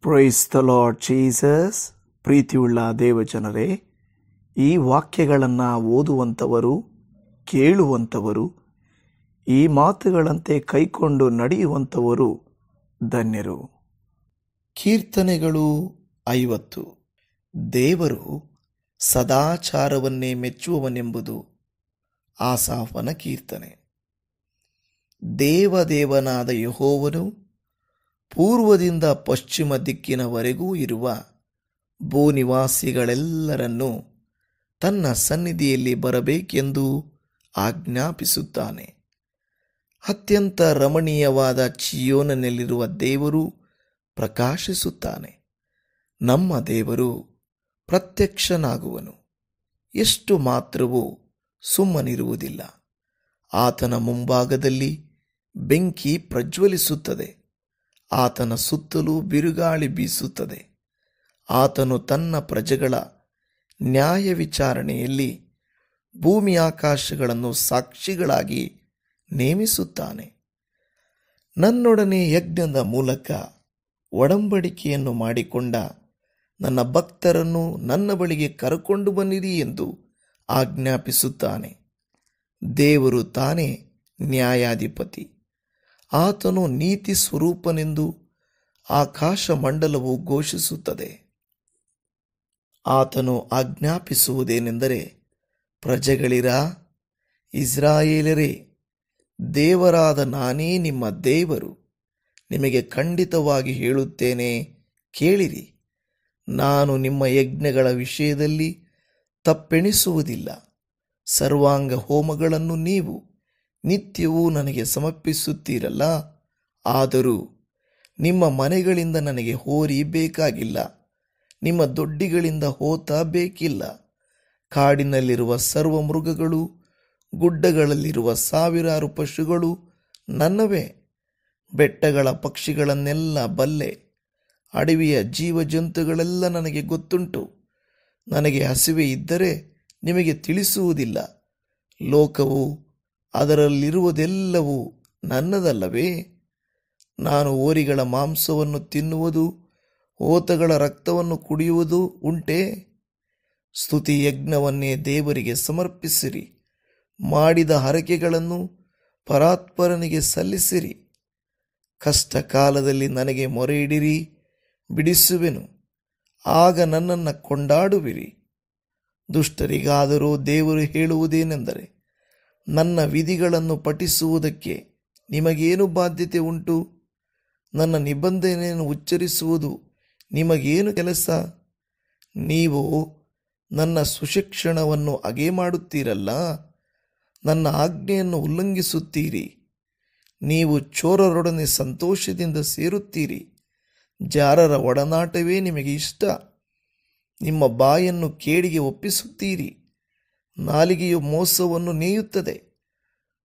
Price the Lord Jesus. ಪ್ರೀತಿಯುಳ್ಳ ದೇವಜನರೇ, ಈ ವಾಕ್ಯಗಳನ್ನು ಓದುವಂಥವರು, ಕೇಳುವಂಥವರು, ಈ ಮಾತುಗಳಂತೆ ಕೈಕೊಂಡು ನಡೆಯುವಂಥವರು ಧನ್ಯರು. ಕೀರ್ತನೆಗಳು 50. ದೇವರು ಸದಾಚಾರವನ್ನೇ ಮೆಚ್ಚುವವನೆಂಬುದು ಆಸಾಫನ ಕೀರ್ತನೆ. ದೇವದೇವನಾದ ಯೆಹೋವನು ಪೂರ್ವದಿಂದ ಪಶ್ಚಿಮ ದಿಕ್ಕಿನವರೆಗೂ ಇರುವ ಭೂನಿವಾಸಿಗಳೆಲ್ಲರನ್ನೂ ತನ್ನ ಸನ್ನಿಧಿಯಲ್ಲಿ ಬರಬೇಕೆಂದು ಆಜ್ಞಾಪಿಸುತ್ತಾನೆ. ಅತ್ಯಂತ ರಮಣೀಯವಾದ ಚೀಯೋನಿನಲ್ಲಿರುವ ದೇವರು ಪ್ರಕಾಶಿಸುತ್ತಾನೆ. ನಮ್ಮ ದೇವರು ಪ್ರತ್ಯಕ್ಷನಾಗುವನು. ಎಷ್ಟು ಮಾತ್ರವೂ ಸುಮ್ಮನಿರುವುದಿಲ್ಲ. ಆತನ ಮುಂಭಾಗದಲ್ಲಿ ಬೆಂಕಿ ಪ್ರಜ್ವಲಿಸುತ್ತದೆ. ಆತನ ಸುತ್ತಲೂ ಬಿರುಗಾಳಿ ಬೀಸುತ್ತದೆ. ಆತನು ತನ್ನ ಪ್ರಜೆಗಳ ನ್ಯಾಯ ವಿಚಾರಣೆಯಲ್ಲಿ ಭೂಮಿ ಆಕಾಶಗಳನ್ನು ಸಾಕ್ಷಿಗಳಾಗಿ ನೇಮಿಸುತ್ತಾನೆ. ನನ್ನೊಡನೆ ಯಜ್ಞದ ಮೂಲಕ ಒಡಂಬಡಿಕೆಯನ್ನು ಮಾಡಿಕೊಂಡ ನನ್ನ ಭಕ್ತರನ್ನು ನನ್ನ ಬಳಿಗೆ ಕರೆಕೊಂಡು ಬನ್ನಿರಿ ಎಂದು ಆಜ್ಞಾಪಿಸುತ್ತಾನೆ. ದೇವರು ತಾನೇ ನ್ಯಾಯಾಧಿಪತಿ. ಆತನು ನೀತಿ ಸ್ವರೂಪನೆಂದು ಆಕಾಶ ಮಂಡಲವು ಘೋಷಿಸುತ್ತದೆ. ಆತನು ಆಜ್ಞಾಪಿಸುವುದೇನೆಂದರೆ, ಪ್ರಜೆಗಳಿರ, ಇಸ್ರಾಯೇಲರೇ, ದೇವರಾದ ನಾನೇ ನಿಮ್ಮ ದೇವರು. ನಿಮಗೆ ಖಂಡಿತವಾಗಿ ಹೇಳುತ್ತೇನೆ, ಕೇಳಿರಿ. ನಾನು ನಿಮ್ಮ ಯಜ್ಞಗಳ ವಿಷಯದಲ್ಲಿ ತಪ್ಪೆಣಿಸುವುದಿಲ್ಲ. ಸರ್ವಾಂಗ ಹೋಮಗಳನ್ನು ನೀವು ನಿತ್ಯವೂ ನನಗೆ ಸಮರ್ಪಿಸುತ್ತೀರಲ್ಲ, ಆದರೂ ನಿಮ್ಮ ಮನೆಗಳಿಂದ ನನಗೆ ಹೋರಿ ಬೇಕಾಗಿಲ್ಲ, ನಿಮ್ಮ ದೊಡ್ಡಿಗಳಿಂದ ಹೋತ ಬೇಕಿಲ್ಲ. ಕಾಡಿನಲ್ಲಿರುವ ಸರ್ವ ಮೃಗಗಳು, ಗುಡ್ಡಗಳಲ್ಲಿರುವ ಸಾವಿರಾರು ಪಶುಗಳು ನನ್ನವೇ. ಬೆಟ್ಟಗಳ ಪಕ್ಷಿಗಳನ್ನೆಲ್ಲ ಬಲ್ಲೆ. ಅಡವಿಯ ಜೀವಜಂತುಗಳೆಲ್ಲ ನನಗೆ ಗೊತ್ತುಂಟು. ನನಗೆ ಹಸಿವೆ ಇದ್ದರೆ ನಿಮಗೆ ತಿಳಿಸುವುದಿಲ್ಲ. ಲೋಕವು ಅದರಲ್ಲಿರುವುದೆಲ್ಲವೂ ನನ್ನದಲ್ಲವೇ? ನಾನು ಹೋರಿಗಳ ಮಾಂಸವನ್ನು ತಿನ್ನುವುದು, ಹೋತಗಳ ರಕ್ತವನ್ನು ಕುಡಿಯುವುದು ಉಂಟೇ? ಸ್ತುತಿ ಯಜ್ಞವನ್ನೇ ದೇವರಿಗೆ ಸಮರ್ಪಿಸಿರಿ. ಮಾಡಿದ ಹರಕೆಗಳನ್ನು ಪರಾತ್ಪರನಿಗೆ ಸಲ್ಲಿಸಿರಿ. ಕಷ್ಟ ಕಾಲದಲ್ಲಿ ನನಗೆ ಮೊರೆಯಿಡಿರಿ, ಬಿಡಿಸುವೆನು. ಆಗ ನನ್ನನ್ನು ಕೊಂಡಾಡುವಿರಿ. ದುಷ್ಟರಿಗಾದರೂ ದೇವರು ಹೇಳುವುದೇನೆಂದರೆ, ನನ್ನ ವಿಧಿಗಳನ್ನು ಪಠಿಸುವುದಕ್ಕೆ ನಿಮಗೇನು ಬಾಧ್ಯತೆ ಉಂಟು? ನನ್ನ ನಿಬಂಧನೆಯನ್ನು ಉಚ್ಚರಿಸುವುದು ನಿಮಗೇನು ಕೆಲಸ? ನೀವು ನನ್ನ ಸುಶಿಕ್ಷಣವನ್ನು ಅಗೆ ಮಾಡುತ್ತೀರಲ್ಲ, ನನ್ನ ಆಜ್ಞೆಯನ್ನು ಉಲ್ಲಂಘಿಸುತ್ತೀರಿ. ನೀವು ಚೋರರೊಡನೆ ಸಂತೋಷದಿಂದ ಸೇರುತ್ತೀರಿ. ಜಾರರ ಒಡನಾಟವೇ ನಿಮಗೆ ಇಷ್ಟ. ನಿಮ್ಮ ಬಾಯನ್ನು ಕೇಡಿಗೆ ಒಪ್ಪಿಸುತ್ತೀರಿ. ನಾಲಿಗೆಯು ಮೋಸವನ್ನು ನೇಯುತ್ತದೆ.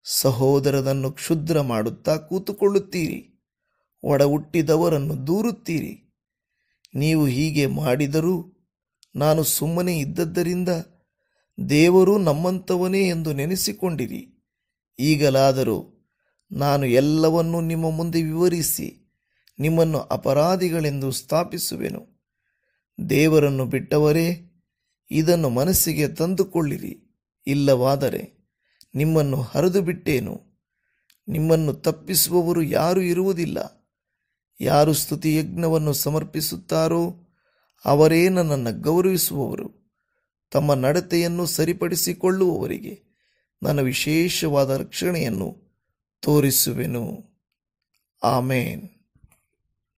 ಸಹೋದರನನ್ನು ಕ್ಷುದ್ರ ಮಾಡುತ್ತಾ ಕೂತುಕೊಳ್ಳುತ್ತೀರಿ. ಒಡ ಹುಟ್ಟಿದವರನ್ನು ದೂರುತ್ತೀರಿ. ನೀವು ಹೀಗೆ ಮಾಡಿದರೂ ನಾನು ಸುಮ್ಮನೆ ಇದ್ದದ್ದರಿಂದ ದೇವರು ನಮ್ಮಂಥವನೇ ಎಂದು ನೆನೆಸಿಕೊಂಡಿರಿ. ಈಗಲಾದರೂ ನಾನು ಎಲ್ಲವನ್ನೂ ನಿಮ್ಮ ಮುಂದೆ ವಿವರಿಸಿ ನಿಮ್ಮನ್ನು ಅಪರಾಧಿಗಳೆಂದು ಸ್ಥಾಪಿಸುವೆನು. ದೇವರನ್ನು ಬಿಟ್ಟವರೇ, ಇದನ್ನು ಮನಸ್ಸಿಗೆ ತಂದುಕೊಳ್ಳಿರಿ. ಇಲ್ಲವಾದರೆ ನಿಮ್ಮನ್ನು ಹರಿದು ಬಿಟ್ಟೇನು. ನಿಮ್ಮನ್ನು ತಪ್ಪಿಸುವವರು ಯಾರೂ ಇರುವುದಿಲ್ಲ. ಯಾರು ಸ್ತುತಿ ಯಜ್ಞವನ್ನು ಸಮರ್ಪಿಸುತ್ತಾರೋ ಅವರೇ ನನ್ನನ್ನು ಗೌರವಿಸುವವರು. ತಮ್ಮ ನಡತೆಯನ್ನು ಸರಿಪಡಿಸಿಕೊಳ್ಳುವವರಿಗೆ ನನ್ನ ವಿಶೇಷವಾದ ರಕ್ಷಣೆಯನ್ನು ತೋರಿಸುವೆನು. ಆಮೇನ್.